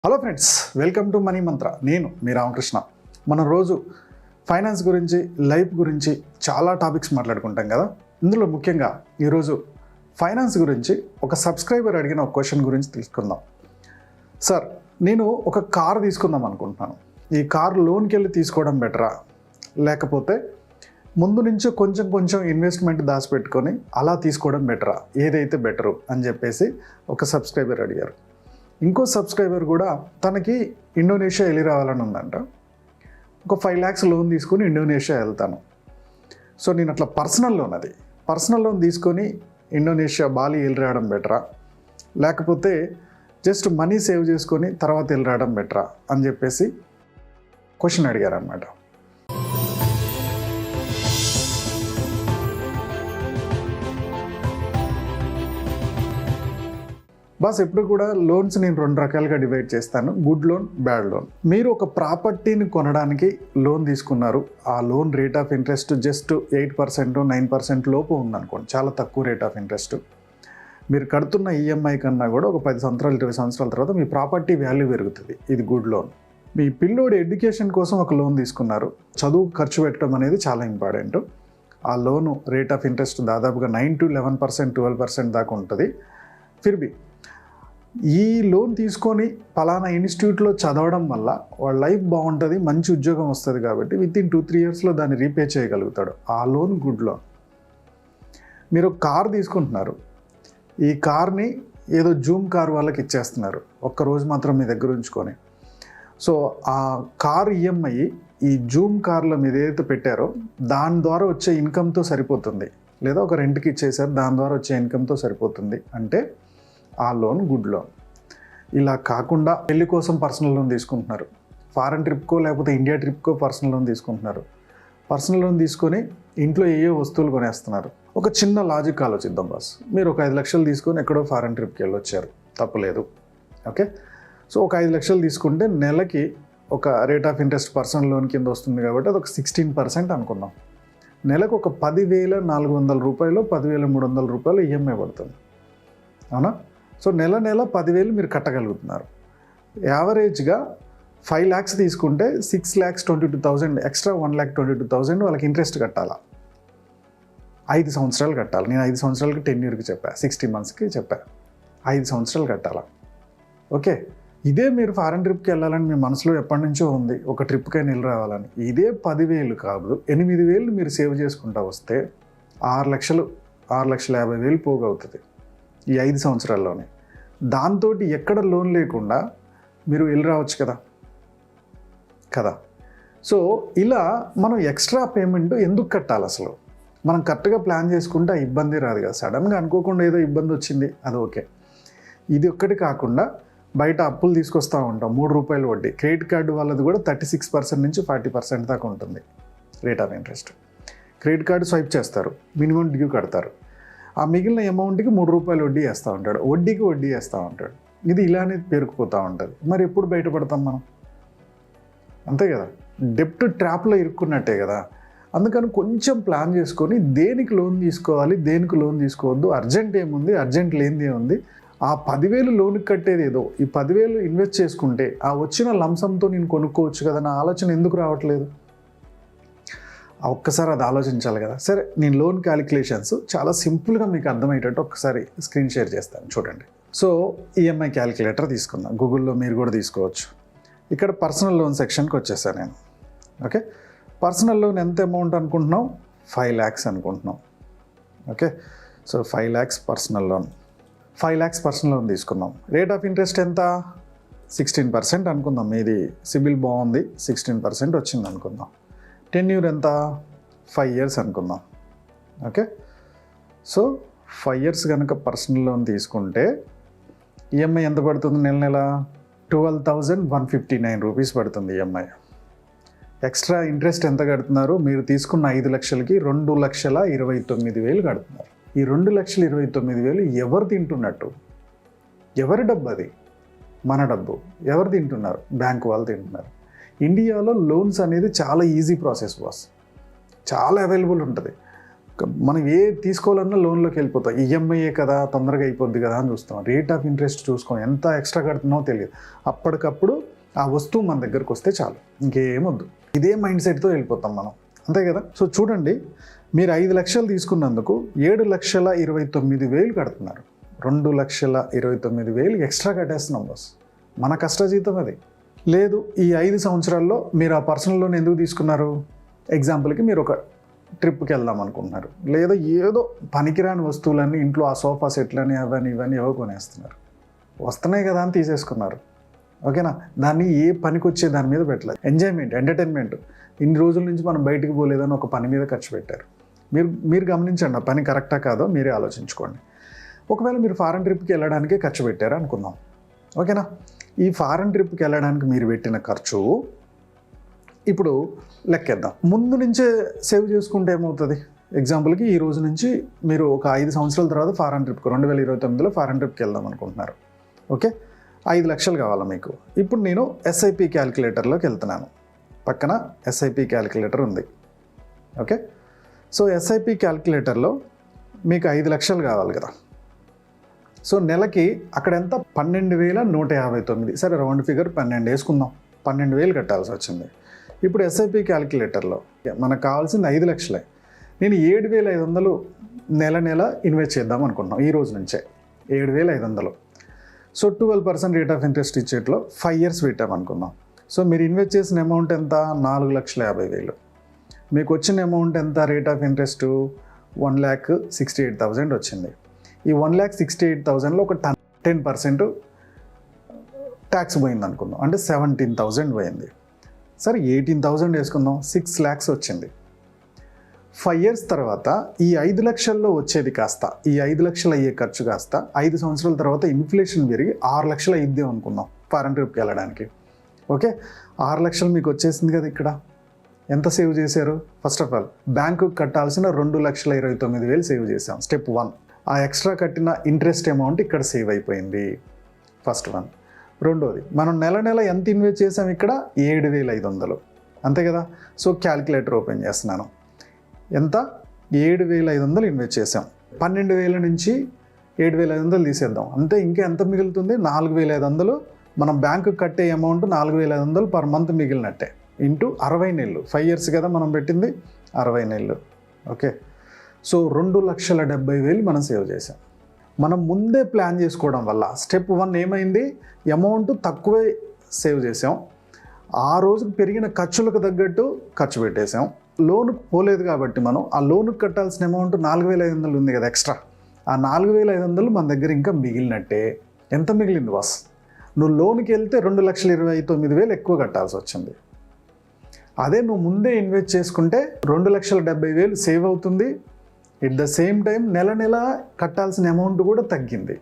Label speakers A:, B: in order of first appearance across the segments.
A: Hello friends, welcome to money మంత్ర. నేను మీ రామకృష్ణ. మనం రోజు ఫైనాన్స్ గురించి, లైఫ్ గురించి చాలా టాపిక్స్ మాట్లాడుకుంటాం కదా. ఇందులో ముఖ్యంగా ఈరోజు ఫైనాన్స్ గురించి ఒక సబ్స్క్రైబర్ అడిగిన ఒక క్వశ్చన్ గురించి తీసుకుందాం. సార్, నేను ఒక కార్ తీసుకుందాం అనుకుంటున్నాను. ఈ కార్ లోన్కి వెళ్ళి తీసుకోవడం బెటరా, లేకపోతే ముందు నుంచి కొంచెం ఇన్వెస్ట్మెంట్ దాచిపెట్టుకొని అలా తీసుకోవడం బెటరా, ఏదైతే బెటరు అని చెప్పేసి ఒక సబ్స్క్రైబర్ అడిగారు. ఇంకో సబ్స్క్రైబర్ కూడా తనకి ఇండోనేషియా వెళ్ళి రావాలని ఉందంట. ఒక 5 lakhs లోన్ తీసుకొని ఇండోనేషియా వెళ్తాను. సో నేను అట్లా పర్సనల్ లోన్ తీసుకొని ఇండోనేషియా బాలి వెళ్ళి రావడం బెటరా, లేకపోతే జస్ట్ మనీ సేవ్ చేసుకొని తర్వాత వెళ్ళి రావడం బెటరా అని చెప్పేసి క్వశ్చన్ అడిగారు అన్నమాట. బాస్, ఎప్పుడు కూడా లోన్స్ నేను 2 రకాలుగా డివైడ్ చేస్తాను: గుడ్ లోన్, బ్యాడ్ లోన్. మీరు ఒక ప్రాపర్టీని కొనడానికి లోన్ తీసుకున్నారు. ఆ loan rate of interest just 8%, 9% లోపు ఉందనుకోండి, చాలా తక్కువ రేట్ ఆఫ్ ఇంట్రెస్ట్. మీరు కడుతున్న ఈఎంఐ కన్నా కూడా ఒక 10 సంవత్సరాలు 20 సంవత్సరాల తర్వాత మీ ప్రాపర్టీ వాల్యూ పెరుగుతుంది. ఇది గుడ్ లోన్. మీ పిల్లోడి ఎడ్యుకేషన్ కోసం ఒక లోన్ తీసుకున్నారు. చదువు ఖర్చు పెట్టడం అనేది చాలా ఇంపార్టెంట్. ఆ లోను రేట్ ఆఫ్ ఇంట్రెస్ట్ దాదాపుగా 9 to 11%, 12% దాకా ఉంటుంది. ఫిర్బీ ఈ లోన్ తీసుకొని పలానా ఇన్స్టిట్యూట్లో చదవడం వల్ల వాళ్ళ లైఫ్ బాగుంటుంది, మంచి ఉద్యోగం వస్తుంది కాబట్టి వితిన్ 2-3 yearsలో దాన్ని రీపే చేయగలుగుతాడు. ఆ లోన్ గుడ్ లోన్. మీరు కార్ తీసుకుంటున్నారు. ఈ కార్ని ఏదో జూమ్ కార్ వాళ్ళకి ఇచ్చేస్తున్నారు, ఒక్కరోజు మాత్రం మీ దగ్గర ఉంచుకొని. సో ఆ కార్ ఈఎంఐ ఈ జూమ్ కార్ల మీద ఏదైతే పెట్టారో దాని ద్వారా వచ్చే ఇన్కమ్తో సరిపోతుంది, లేదా ఒక రెంట్కి ఇచ్చేసారు, దాని ద్వారా వచ్చే ఇన్కమ్తో సరిపోతుంది అంటే ఆ లోన్ గుడ్ లోన్. ఇలా కాకుండా పెళ్లి కోసం పర్సనల్ లోన్ తీసుకుంటున్నారు, ఫారెన్ ట్రిప్కో లేకపోతే ఇండియా ట్రిప్కో పర్సనల్ లోన్ తీసుకుంటున్నారు. పర్సనల్ లోన్ తీసుకొని ఇంట్లో ఏ వస్తువులు కొనేస్తున్నారు. ఒక చిన్న లాజిక్ ఆలోచిద్దాం బాస్. మీరు ఒక 5 లక్షలు తీసుకొని ఎక్కడో ఫారెన్ ట్రిప్కి వెళ్ళొచ్చారు, తప్పలేదు, ఓకే. సో ఒక 5 లక్షలు తీసుకుంటే నెలకి ఒక rate of interest personal loan కింద వస్తుంది కాబట్టి అది ఒక 16% అనుకుందాం. నెలకు ఒక 10,400 రూపాయలు, 10,300 రూపాయలు ఈఎంఐ పడుతుంది, అవునా? సో నెల 10,000 మీరు కట్టగలుగుతున్నారు. యావరేజ్గా 5 lakhs తీసుకుంటే 6,22,000 ఎక్స్ట్రా 1,22,000 వాళ్ళకి ఇంట్రెస్ట్ కట్టాలా. 5 సంవత్సరాలు కట్టాలి. నేను 5 సంవత్సరాలకి 10 yearకి చెప్పా, 60 monthsకి చెప్పా. 5 సంవత్సరాలు కట్టాలా, ఓకే. ఇదే మీరు ఫారెన్ ట్రిప్కి వెళ్ళాలని మీ మనసులో ఎప్పటి నుంచో ఉంది, ఒక ట్రిప్కైనా వెళ్ళి రావాలని. ఇదే 10,000 కాదు 8,000 మీరు సేవ్ చేసుకుంటా వస్తే 6,50,000 పోగవుతుంది ఈ 5 సంవత్సరాల్లోనే. దాంతో ఎక్కడ లోన్ లేకుండా మీరు వెళ్ళి రావచ్చు కదా. సో ఇలా మనం ఎక్స్ట్రా పేమెంట్ ఎందుకు కట్టాలి అసలు? మనం కరెక్ట్గా ప్లాన్ చేసుకుంటే ఆ ఇబ్బంది రాదు కదా. సడన్గా అనుకోకుండా ఏదో ఇబ్బంది వచ్చింది, అది ఓకే. ఇది ఒక్కటి కాకుండా బయట అప్పులు తీసుకొస్తూ ఉంటాం, 3 రూపాయలు వడ్డీ. క్రెడిట్ కార్డు వాళ్ళది కూడా 36% నుంచి 40% దాకా ఉంటుంది rate of interest. Credit card swipe చేస్తారు, మినిమం డ్యూ కడతారు. ఆ మిగిలిన అమౌంట్కి 3 రూపాయలు వడ్డీ వేస్తూ ఉంటాడు, వడ్డీకి వడ్డీ వేస్తూ ఉంటాడు. ఇది ఇలానే పేరుకుపోతూ ఉంటుంది. మరి ఎప్పుడు బయటపడతాం మనం? అంతే కదా, డెప్ట్ ట్రాప్లో ఇరుక్కున్నట్టే కదా. అందుకని కొంచెం ప్లాన్ చేసుకొని దేనికి లోన్ తీసుకోవాలి, దేనికి లోన్ తీసుకోవద్దు, అర్జెంట్ ఏముంది, అర్జెంట్ లేనిది ఏముంది, ఆ 10,000 లోన్కి కట్టేది ఏదో, ఈ 10,000 ఇన్వెస్ట్ చేసుకుంటే ఆ వచ్చిన లంసంతో నేను కొనుక్కోవచ్చు కదా. నా ఆలోచన ఎందుకు రావట్లేదు? ఒక్కసారి అది ఆలోచించాలి కదా. సరే, నేను లోన్ క్యాలిక్యులేషన్స్ చాలా సింపుల్గా మీకు అర్థమయ్యేటట్టు ఒకసారి స్క్రీన్ షేర్ చేస్తాను, చూడండి. సో ఈఎంఐ క్యాలిక్యులేటర్ తీసుకుందాం, గూగుల్లో మీరు కూడా తీసుకోవచ్చు. ఇక్కడ పర్సనల్ లోన్ సెక్షన్కి వచ్చేసాను నేను, ఓకే. పర్సనల్ లోన్ ఎంత అమౌంట్ అనుకుంటున్నాం? 5 lakhs అనుకుంటున్నాం, okay. So 5 lakhs personal loan. 5 lakhs personal loan తీసుకున్నాం. రేట్ ఆఫ్ ఇంట్రెస్ట్ ఎంత? 16% అనుకుందాం. మీది సిబిల్ బాగుంది, 16% వచ్చింది అనుకుందాం. టెన్యూర్ ఎంత? 5 years అనుకుందాం, ఓకే. సో 5 years కనుక పర్సనల్ లోన్ తీసుకుంటే ఈఎంఐ ఎంత పడుతుంది? నెల 12,159 రూపీస్ పడుతుంది ఈఎంఐ. ఎక్స్ట్రా ఇంట్రెస్ట్ ఎంత కడుతున్నారు? మీరు తీసుకున్న 5 లక్షలకి 2,29,000 కడుతున్నారు. ఈ 2,29,000 ఎవరు తింటున్నట్టు? ఎవరి డబ్బు అది? మన డబ్బు. ఎవరు తింటున్నారు? బ్యాంకు వాళ్ళు తింటున్నారు. ఇండియాలో లోన్స్ అనేది చాలా ఈజీ ప్రాసెస్ బాస్, చాలా అవైలబుల్ ఉంటుంది. మనం ఏ తీసుకోవాలన్నా లోన్లోకి వెళ్ళిపోతాం. ఈఎంఐయే కదా, తొందరగా అయిపోద్ది కదా అని చూస్తాం. రేట్ ఆఫ్ ఇంట్రెస్ట్ చూసుకోం, ఎంత ఎక్స్ట్రా కడుతున్నామో తెలియదు. అప్పటికప్పుడు ఆ వస్తువు మన దగ్గరకు వస్తే చాలు, ఇంకేమొద్దు. ఇదే మైండ్ సెట్తో వెళ్ళిపోతాం మనం, అంతే కదా. సో చూడండి, మీరు 5 లక్షలు తీసుకున్నందుకు 7,29,000 కడుతున్నారు. 2,29,000 ఎక్స్ట్రా కట్టేస్తున్నాం బాస్. మన కష్టజీతం అది. లేదు, ఈ 5 సంవత్సరాల్లో మీరు ఆ పర్సనల్ లోన్ ఎందుకు తీసుకున్నారు? ఎగ్జాంపుల్కి మీరు ఒక ట్రిప్కి వెళ్దాం అనుకుంటున్నారు, లేదా ఏదో పనికిరాని వస్తువులన్నీ ఇంట్లో, ఆ సోఫా సెట్లని అవన్నీ ఇవన్నీ ఏవో కొనేస్తున్నారు. వస్తున్నాయి కదా అని తీసేసుకున్నారు, ఓకేనా. దాన్ని ఏ పనికి వచ్చే దాని మీద పెట్టలేదు. Enjoyment, entertainment. ఇన్ని రోజుల నుంచి మనం బయటికి పోలేదని ఒక పని మీద ఖర్చు పెట్టారు. మీరు గమనించండి, ఆ పని కరెక్టా కాదో మీరే ఆలోచించుకోండి. ఒకవేళ మీరు ఫారెన్ ట్రిప్కి వెళ్ళడానికే ఖర్చు పెట్టారు అనుకుందాం, ఓకేనా. ఈ ఫారెన్ ట్రిప్కి వెళ్ళడానికి మీరు పెట్టిన ఖర్చు ఇప్పుడు లెక్కేద్దాం. ముందు నుంచే సేవ్ చేసుకుంటే ఏమవుతుంది? ఎగ్జాంపుల్కి ఈ రోజు నుంచి మీరు ఒక 5 సంవత్సరాల తర్వాత ఫారెన్ ట్రిప్కి 2029లో ఫారెన్ ట్రిప్కి వెళ్దాం అనుకుంటున్నారు, ఓకే. 5 లక్షలు కావాలా మీకు? ఇప్పుడు నేను ఎస్ఐపి క్యాలిక్యులేటర్లోకి వెళ్తున్నాను. పక్కన ఎస్ఐపి క్యాలిక్యులేటర్ ఉంది, ఓకే. సో ఎస్ఐపి క్యాలిక్యులేటర్లో మీకు 5 లక్షలు కావాలి కదా. సో నెలకి అక్కడ ఎంత? 12,159. సరే, రౌండ్ ఫిగర్ 12 వేసుకుందాం. 12,000 కట్టాల్సి వచ్చింది. ఇప్పుడు ఎస్ఐపి క్యాలిక్యులేటర్లో మనకు కావాల్సింది 5 లక్షలే. నేను 7,500 నెల ఇన్వెస్ట్ చేద్దాం అనుకుంటున్నాం ఈ రోజు నుంచే. 7,500. సో 12% రేట్ ఆఫ్ ఇంట్రెస్ట్ ఇచ్చేట్లో 5 years పెట్టామనుకుందాం. సో మీరు ఇన్వెస్ట్ చేసిన అమౌంట్ ఎంత? 4,50,000. మీకు వచ్చిన అమౌంట్ ఎంత? రేట్ ఆఫ్ ఇంట్రెస్ట్ 1,68,000 వచ్చింది. ఈ 1,68,000లో ఒక 10% ట్యాక్స్ పోయింది అనుకుందాం, అంటే 17,000 పోయింది. సరే, 18,000 వేసుకుందాం, 6 lakhs వచ్చింది. 5 years తర్వాత ఈ 5 లక్షల్లో వచ్చేది కాస్త, ఈ 5 లక్షలు అయ్యే ఖర్చు కాస్త 5 సంవత్సరాల తర్వాత ఇన్ఫ్లేషన్ పెరిగి 6 లక్షలు అయ్యిద్దే అనుకుందాం ఫారెన్ ట్రిప్కి వెళ్ళడానికి, ఓకే. 6 లక్షలు మీకు వచ్చేసింది కదా. ఇక్కడ ఎంత సేవ్ చేశారు? ఫస్ట్ ఆఫ్ ఆల్ బ్యాంకుకి కట్టాల్సిన 2,29,000 సేవ్ చేసాం, స్టెప్ 1. ఆ ఎక్స్ట్రా కట్టిన ఇంట్రెస్ట్ అమౌంట్ ఇక్కడ సేవ్ అయిపోయింది, ఫస్ట్ 1. రెండోది, మనం నెల ఎంత ఇన్వెస్ట్ చేసాం? ఇక్కడ 7,500, అంతే కదా. సో క్యాలిక్యులేటర్ ఓపెన్ చేస్తున్నాను. ఎంత? 7,500 ఇన్వెస్ట్ చేసాం. 12,000 నుంచి 7,500 తీసేద్దాం, అంతే. ఇంకా ఎంత మిగులుతుంది? 4,500. మనం బ్యాంకు కట్టే అమౌంట్ 4,500 పర్ మంత్ మిగిలినట్టే, ఇంటూ 60 నెలలు. 5 years కదా మనం పెట్టింది, 60 నెలలు, ఓకే. సో 2,70,000 మనం సేవ్ చేసాం. మనం ముందే ప్లాన్ చేసుకోవడం వల్ల స్టెప్ 1 ఏమైంది? అమౌంట్ తక్కువే సేవ్ చేసాం. ఆ రోజుకు పెరిగిన ఖర్చులకు తగ్గట్టు ఖర్చు పెట్టేసాం. లోనుకు పోలేదు కాబట్టి మనం ఆ లోనుకు కట్టాల్సిన అమౌంట్ 4,500 ఉంది కదా ఎక్స్ట్రా. ఆ 4,500 మన దగ్గర ఇంకా మిగిలినట్టే. ఎంత మిగిలింది బాస్? నువ్వు లోన్కి వెళ్తే 2,29,000 ఎక్కువ కట్టాల్సి వచ్చింది. అదే నువ్వు ముందే ఇన్వెస్ట్ చేసుకుంటే 2,70,000 సేవ్ అవుతుంది. ఎట్ ద సేమ్ టైం నెల కట్టాల్సిన అమౌంట్ కూడా తగ్గింది.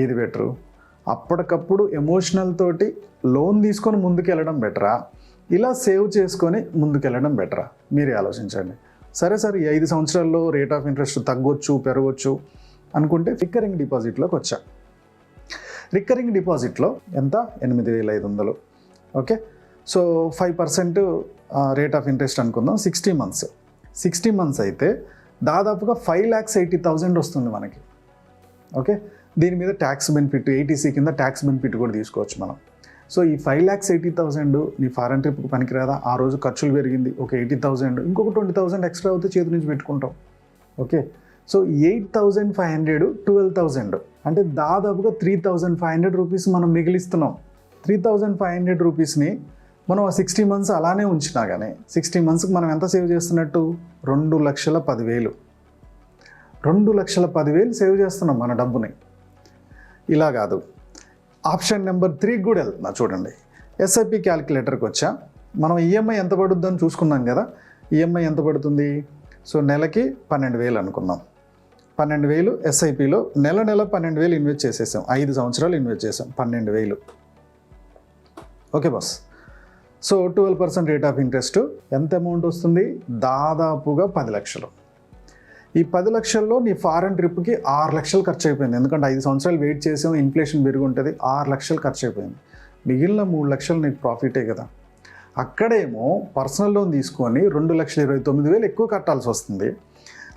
A: ఏది బెటరు? అప్పటికప్పుడు ఎమోషనల్ తోటి లోన్ తీసుకొని ముందుకెళ్ళడం బెటరా, ఇలా సేవ్ చేసుకొని ముందుకెళ్ళడం బెటరా? మీరే ఆలోచించండి. సరే సార్, ఈ 5 సంవత్సరాల్లో రేట్ ఆఫ్ ఇంట్రెస్ట్ తగ్గొచ్చు, పెరగవచ్చు అనుకుంటే రికరింగ్ డిపాజిట్లోకి వచ్చా. రికరింగ్ డిపాజిట్లో ఎంత? 8,500, okay. So 5% rate of interest అనుకుందాం. 60 months. 60 months అయితే దాదాపుగా 5,80,000 వస్తుంది మనకి, ఓకే. దీని మీద ట్యాక్స్ బెనిఫిట్, 80C కింద ట్యాక్స్ బెనిఫిట్ కూడా తీసుకోవచ్చు మనం. సో ఈ 5,80,000 నీ ఫారెన్ ట్రిప్కి పనికిరాదా? ఆ రోజు ఖర్చులు పెరిగింది, ఒక 80,000, ఇంకొక 20,000 ఎక్స్ట్రా అవుతే చేతి నుంచి పెట్టుకుంటాం, ఓకే. సో 8,500, 12,000 అంటే దాదాపుగా 3,500 రూపీస్ మనం మిగిలిస్తున్నాం. 3,500 రూపీస్ని మనం ఆ 60 months అలానే ఉంచినా కానీ 60 monthsకి మనం ఎంత సేవ్ చేస్తున్నట్టు? 2,10,000. 2,10,000 సేవ్ చేస్తున్నాం మన డబ్బుని. ఇలా కాదు, ఆప్షన్ నెంబర్ 3 కూడా వెళ్తున్నా. చూడండి, ఎస్ఐపి క్యాలిక్యులేటర్కి వచ్చా. మనం ఈఎంఐ ఎంత పడుద్దని చూసుకున్నాం కదా. ఈఎంఐ ఎంత పడుతుంది? సో నెలకి 12,000 అనుకుందాం. 12,000 ఎస్ఐపిలో నెల 12,000 ఇన్వెస్ట్ చేసేసాం. 5 సంవత్సరాలు ఇన్వెస్ట్ చేసాం, 12,000, okay boss. So 12% rate of interest ఎంత అమౌంట్ వస్తుంది? దాదాపుగా 10 లక్షలు. ఈ 10 లక్షల్లో నీ ఫారెన్ ట్రిప్కి 6 లక్షలు ఖర్చు అయిపోయింది. ఎందుకంటే 5 సంవత్సరాలు వెయిట్ చేసాం, ఇన్ఫ్లేషన్ పెరిగి ఉంటుంది, 6 లక్షలు ఖర్చు అయిపోయింది. మిగిలిన 3 లక్షలు నీకు ప్రాఫిటే కదా. అక్కడేమో పర్సనల్ లోన్ తీసుకొని 2,29,000 ఎక్కువ కట్టాల్సి వస్తుంది.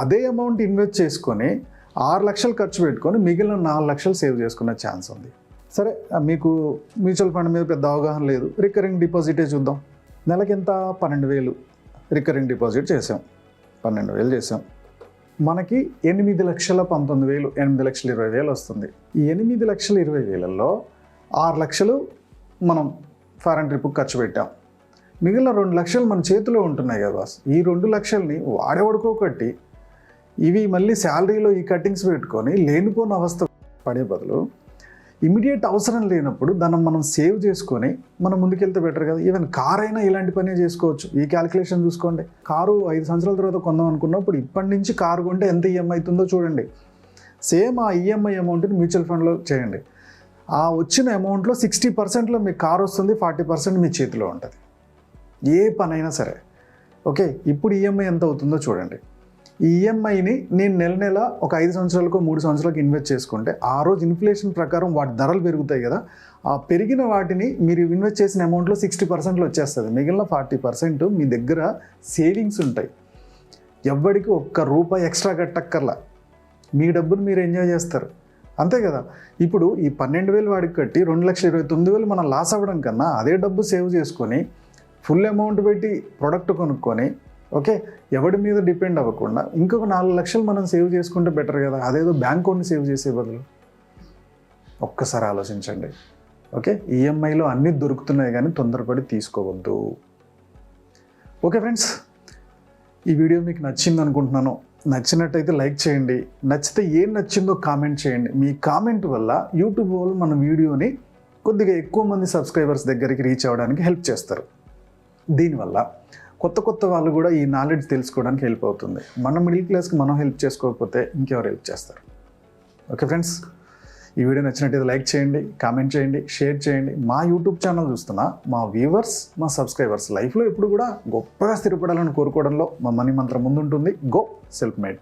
A: అదే అమౌంట్ ఇన్వెస్ట్ చేసుకొని 6 లక్షలు ఖర్చు పెట్టుకొని మిగిలిన 4 లక్షలు సేవ్ చేసుకునే ఛాన్స్ ఉంది. సరే, మీకు మ్యూచువల్ ఫండ్ మీద పెద్ద అవగాహన లేదు, రికరింగ్ డిపాజిటే చూద్దాం. నెలకి ఎంత? 12,000 రికరింగ్ డిపాజిట్ చేసాం, 12,000 చేసాం. మనకి 8,19,000, 8,20,000 వస్తుంది. ఈ 8,20,000లో 6 లక్షలు మనం ఫారెన్ ట్రిప్కి ఖర్చు పెట్టాం. మిగిలిన 2 లక్షలు మన చేతిలో ఉంటున్నాయి కదా బాస్. ఈ 2 లక్షల్ని వాడేవాడుకో కట్టి ఇవి మళ్ళీ శాలరీలో ఈ కట్టింగ్స్ పెట్టుకొని లేనిపోయిన అవస్థ పడే బదులు ఇమీడియట్ అవసరం లేనప్పుడు దాన్ని మనం సేవ్ చేసుకొని మనం ముందుకెళ్తే బెటర్ కదా. ఈవెన్ కార్ అయినా ఇలాంటి పనే చేసుకోవచ్చు. ఈ క్యాలిక్యులేషన్ చూసుకోండి. కారు 5 సంవత్సరాల తర్వాత కొందాం అనుకున్నప్పుడు ఇప్పటి నుంచి కారు కొంటే ఎంత ఈఎంఐ అవుతుందో చూడండి. సేమ్ ఆ ఈఎంఐ అమౌంట్ని మ్యూచువల్ ఫండ్లో చేయండి. ఆ వచ్చిన అమౌంట్లో 60%లో మీకు కారు వస్తుంది, 40% మీ చేతిలో ఉంటుంది. ఏ పనైనా సరే. ఓకే, ఇప్పుడు ఈఎంఐ ఎంత అవుతుందో చూడండి. ఈ ఈఎంఐని నేను నెల ఒక 5 సంవత్సరాలకు 3 సంవత్సరాలకు ఇన్వెస్ట్ చేసుకుంటే ఆ రోజు ఇన్ఫ్లేషన్ ప్రకారం వాటి ధరలు పెరుగుతాయి కదా. ఆ పెరిగిన వాటిని మీరు ఇన్వెస్ట్ చేసిన అమౌంట్లో 60%లో వచ్చేస్తుంది. మిగిలిన 40% మీ దగ్గర సేవింగ్స్ ఉంటాయి. ఎవ్వడికి ₹1 ఎక్స్ట్రా కట్టక్కర్లా. మీ డబ్బును మీరు ఎంజాయ్ చేస్తారు, అంతే కదా. ఇప్పుడు ఈ 12,000 వాడికి కట్టి 2,29,000 మనం లాస్ అవ్వడం కన్నా అదే డబ్బు సేవ్ చేసుకొని ఫుల్ అమౌంట్ పెట్టి ప్రోడక్ట్ కొనుక్కొని, ఓకే, ఎవడి మీద డిపెండ్ అవ్వకుండా ఇంకొక 4 లక్షలు మనం సేవ్ చేసుకుంటే బెటర్ కదా. అదేదో బ్యాంక్ అకౌంట్ని సేవ్ చేసే బదులు. ఒక్కసారి ఆలోచించండి. ఓకే, ఈఎంఐలో అన్నీ దొరుకుతున్నాయి కానీ తొందరపడి తీసుకోవద్దు. ఓకే ఫ్రెండ్స్, ఈ వీడియో మీకు నచ్చింది అనుకుంటున్నాను. నచ్చినట్టయితే లైక్ చేయండి. నచ్చితే ఏం నచ్చిందో కామెంట్ చేయండి. మీ కామెంట్ వల్ల యూట్యూబ్ వాళ్ళు మన వీడియోని కొద్దిగా ఎక్కువ మంది సబ్స్క్రైబర్స్ దగ్గరికి రీచ్ అవ్వడానికి హెల్ప్ చేస్తారు. దీనివల్ల కొత్త వాళ్ళు కూడా ఈ నాలెడ్జ్ తెలుసుకోవడానికి హెల్ప్ అవుతుంది. మన మిడిల్ క్లాస్కి మనం హెల్ప్ చేసుకోకపోతే ఇంకెవరు హెల్ప్ చేస్తారు. ఓకే ఫ్రెండ్స్, ఈ వీడియో నచ్చినట్టయితే లైక్ చేయండి, కామెంట్ చేయండి, షేర్ చేయండి. మా యూట్యూబ్ ఛానల్ చూస్తున్న మా వ్యూవర్స్, మా సబ్స్క్రైబర్స్ లైఫ్లో ఎప్పుడు కూడా గొప్పగా స్థిరపడాలని కోరుకోవడంలో మా మనీ మంత్రం ముందుంటుంది. Go self made.